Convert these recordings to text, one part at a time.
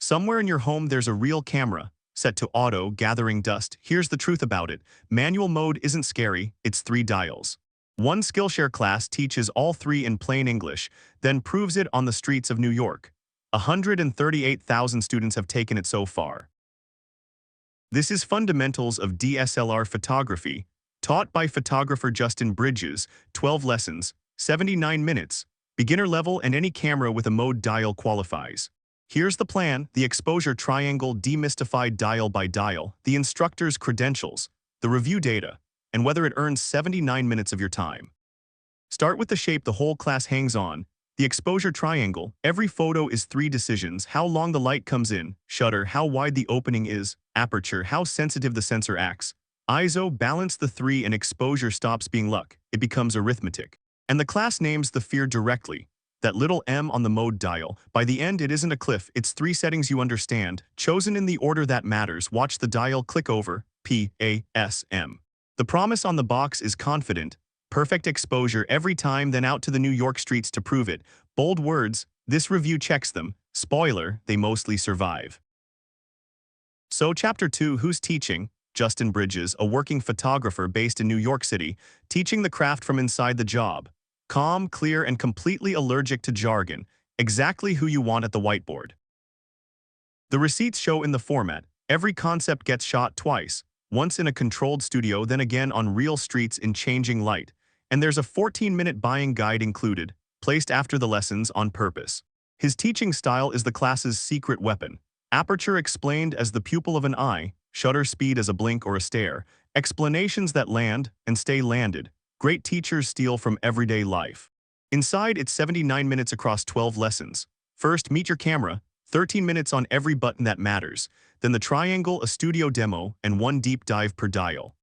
Somewhere in your home there's a real camera, set to auto, gathering dust. Here's the truth about it. Manual mode isn't scary, it's 3 dials. One Skillshare class teaches all 3 in plain English, then proves it on the streets of New York. 138,000 students have taken it so far. This is Fundamentals of DSLR Photography, taught by photographer Justin Bridges, 12 lessons, 79 minutes, beginner level, and any camera with a mode dial qualifies. Here's the plan: the exposure triangle demystified dial by dial, the instructor's credentials, the review data, and whether it earns 79 minutes of your time. Start with the shape the whole class hangs on. The exposure triangle: every photo is 3 decisions: how long the light comes in; shutter, how wide the opening is; aperture, how sensitive the sensor acts. ISO, balance the 3 and exposure stops being luck, it becomes arithmetic. And the class names the fear directly. That little M on the mode dial. By the end it isn't a cliff, it's 3 settings you understand, chosen in the order that matters. Watch the dial click over, P, A, S, M. The promise on the box is confident, perfect exposure every time, then out to the New York streets to prove it. Bold words, this review checks them. Spoiler, they mostly survive. So Chapter 2, who's teaching? Justin Bridges, a working photographer based in New York City, teaching the craft from inside the job. Calm, clear, and completely allergic to jargon. Exactly who you want at the whiteboard. The receipts show in the format. Every concept gets shot twice. Once in a controlled studio, then again on real streets in changing light. And there's a 14-minute buying guide included, placed after the lessons on purpose. His teaching style is the class's secret weapon. Aperture explained as the pupil of an eye, shutter speed as a blink or a stare, explanations that land and stay landed. Great teachers steal from everyday life. Inside, it's 79 minutes across 12 lessons. First, meet your camera, 13 minutes on every button that matters. Then the triangle, a studio demo, and 1 deep dive per dial.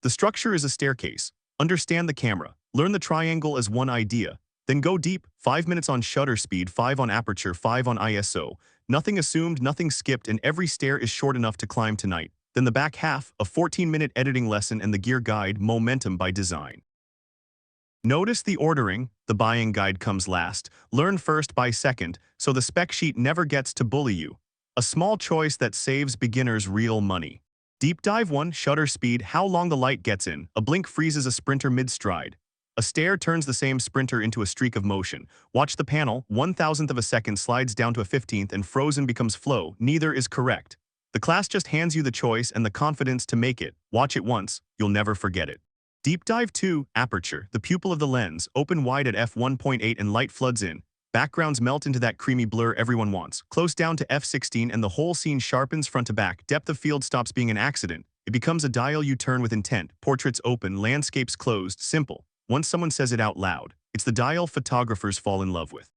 The structure is a staircase. Understand the camera. Learn the triangle as 1 idea. Then go deep, 5 minutes on shutter speed, 5 on aperture, 5 on ISO. Nothing assumed, nothing skipped, and every stair is short enough to climb tonight. Then the back half, a 14-minute editing lesson and the gear guide, Momentum by Design. Notice the ordering. The buying guide comes last. Learn first, buy second, so the spec sheet never gets to bully you. A small choice that saves beginners real money. Deep dive 1, shutter speed, how long the light gets in. A blink freezes a sprinter mid-stride. A stare turns the same sprinter into a streak of motion. Watch the panel, 1/1000th of a second slides down to a 15th and frozen becomes flow. Neither is correct. The class just hands you the choice and the confidence to make it. Watch it once, you'll never forget it. Deep dive 2, aperture, the pupil of the lens, open wide at f1.8 and light floods in. Backgrounds melt into that creamy blur everyone wants. Close down to f16 and the whole scene sharpens front to back. Depth of field stops being an accident. It becomes a dial you turn with intent. Portraits open, landscapes closed, simple. Once someone says it out loud, it's the dial photographers fall in love with.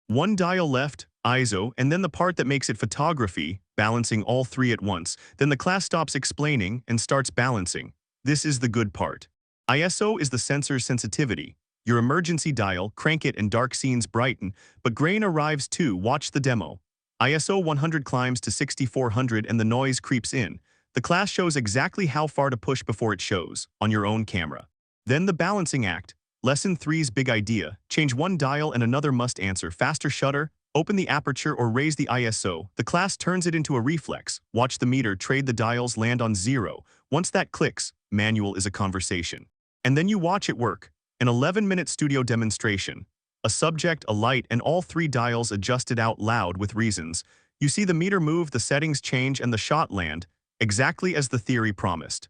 1 dial left, ISO, and then the part that makes it photography, balancing all 3 at once. Then the class stops explaining and starts balancing. This is the good part. ISO is the sensor's sensitivity. Your emergency dial, crank it and dark scenes brighten, but grain arrives too. Watch the demo. ISO 100 climbs to 6400 and the noise creeps in. The class shows exactly how far to push before it shows, on your own camera. Then the balancing act. Lesson 3's big idea. Change 1 dial and another must answer. Faster shutter, open the aperture or raise the ISO. The class turns it into a reflex. Watch the meter trade the dials, land on 0. Once that clicks, manual is a conversation. And then you watch it work. An 11-minute studio demonstration. A subject, a light, and all 3 dials adjusted out loud with reasons. You see the meter move, the settings change, and the shot land, exactly as the theory promised.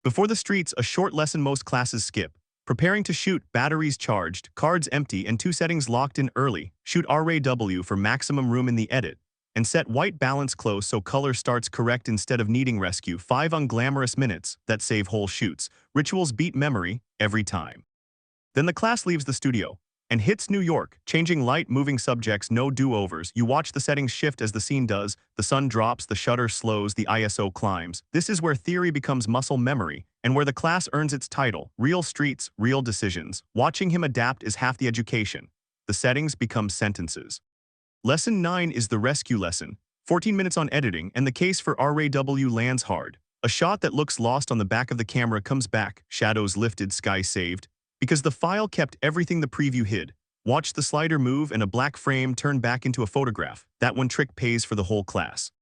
Before the streets, a short lesson most classes skip. Preparing to shoot, batteries charged, cards empty, and 2 settings locked in early. Shoot RAW for maximum room in the edit. And set white balance close so color starts correct instead of needing rescue. 5 unglamorous minutes that save whole shoots. Rituals beat memory every time. Then the class leaves the studio and hits New York, changing light, moving subjects, no do-overs. You watch the settings shift as the scene does. The sun drops, the shutter slows, the ISO climbs. This is where theory becomes muscle memory and where the class earns its title. Real streets, real decisions. Watching him adapt is half the education. The settings become sentences. Lesson 9 is the rescue lesson. 14 minutes on editing, and the case for RAW lands hard. A shot that looks lost on the back of the camera comes back, shadows lifted, sky saved. Because the file kept everything the preview hid. Watch the slider move and a black frame turn back into a photograph. That one trick pays for the whole class.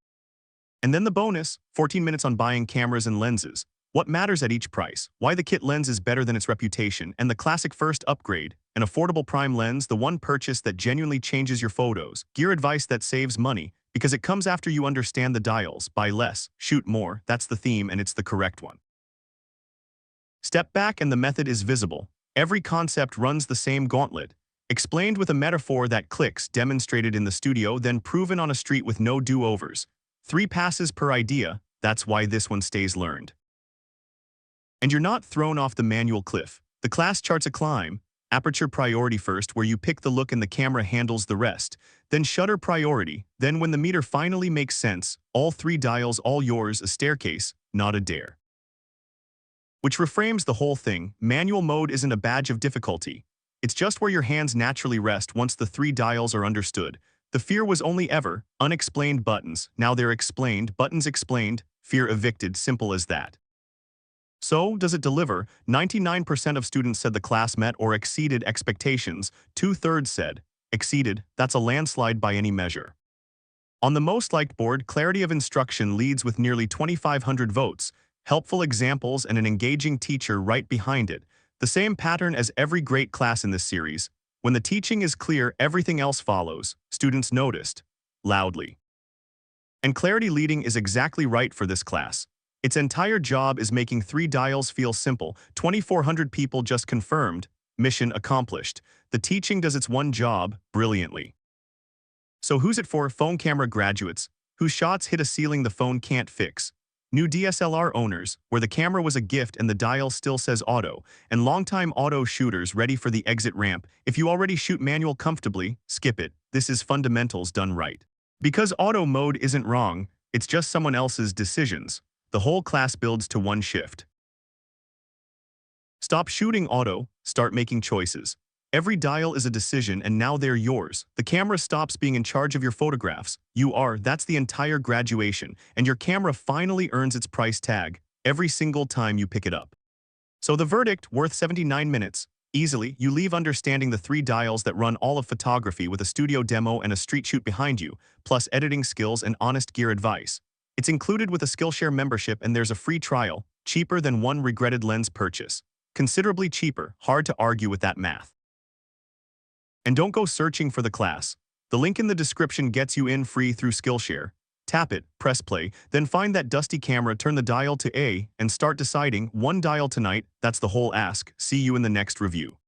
And then the bonus, 14 minutes on buying cameras and lenses. What matters at each price, why the kit lens is better than its reputation, and the classic first upgrade, an affordable prime lens, the one purchase that genuinely changes your photos, gear advice that saves money, because it comes after you understand the dials, buy less, shoot more, that's the theme and it's the correct one. Step back and the method is visible. Every concept runs the same gauntlet, explained with a metaphor that clicks, demonstrated in the studio, then proven on a street with no do-overs. 3 passes per idea, that's why this one stays learned. And you're not thrown off the manual cliff. The class charts a climb. Aperture priority first, where you pick the look and the camera handles the rest. Then shutter priority. Then when the meter finally makes sense, all 3 dials all yours, a staircase, not a dare. Which reframes the whole thing. Manual mode isn't a badge of difficulty. It's just where your hands naturally rest once the 3 dials are understood. The fear was only ever unexplained buttons. Now they're explained, buttons explained, fear evicted, simple as that. So, does it deliver? 99% of students said the class met or exceeded expectations. 2/3 said, exceeded. That's a landslide by any measure. On the most liked board, clarity of instruction leads with nearly 2,500 votes, helpful examples and an engaging teacher right behind it. The same pattern as every great class in this series. When the teaching is clear, everything else follows. Students noticed. Loudly. And clarity leading is exactly right for this class. Its entire job is making 3 dials feel simple. 2,400 people just confirmed. Mission accomplished. The teaching does its one job brilliantly. So who's it for? Phone camera graduates, whose shots hit a ceiling the phone can't fix. New DSLR owners, where the camera was a gift and the dial still says auto, and longtime auto shooters ready for the exit ramp. If you already shoot manual comfortably, skip it. This is fundamentals done right. Because auto mode isn't wrong, it's just someone else's decisions. The whole class builds to one shift. Stop shooting auto, start making choices. Every dial is a decision and now they're yours. The camera stops being in charge of your photographs. You are, that's the entire graduation, and your camera finally earns its price tag every single time you pick it up. So the verdict, worth 79 minutes. Easily, you leave understanding the 3 dials that run all of photography with a studio demo and a street shoot behind you, plus editing skills and honest gear advice. It's included with a Skillshare membership and there's a free trial, cheaper than one regretted lens purchase. Considerably cheaper, hard to argue with that math. And don't go searching for the class. The link in the description gets you in free through Skillshare. Tap it, press play, then find that dusty camera, turn the dial to A, and start deciding. 1 dial tonight, that's the whole ask. See you in the next review.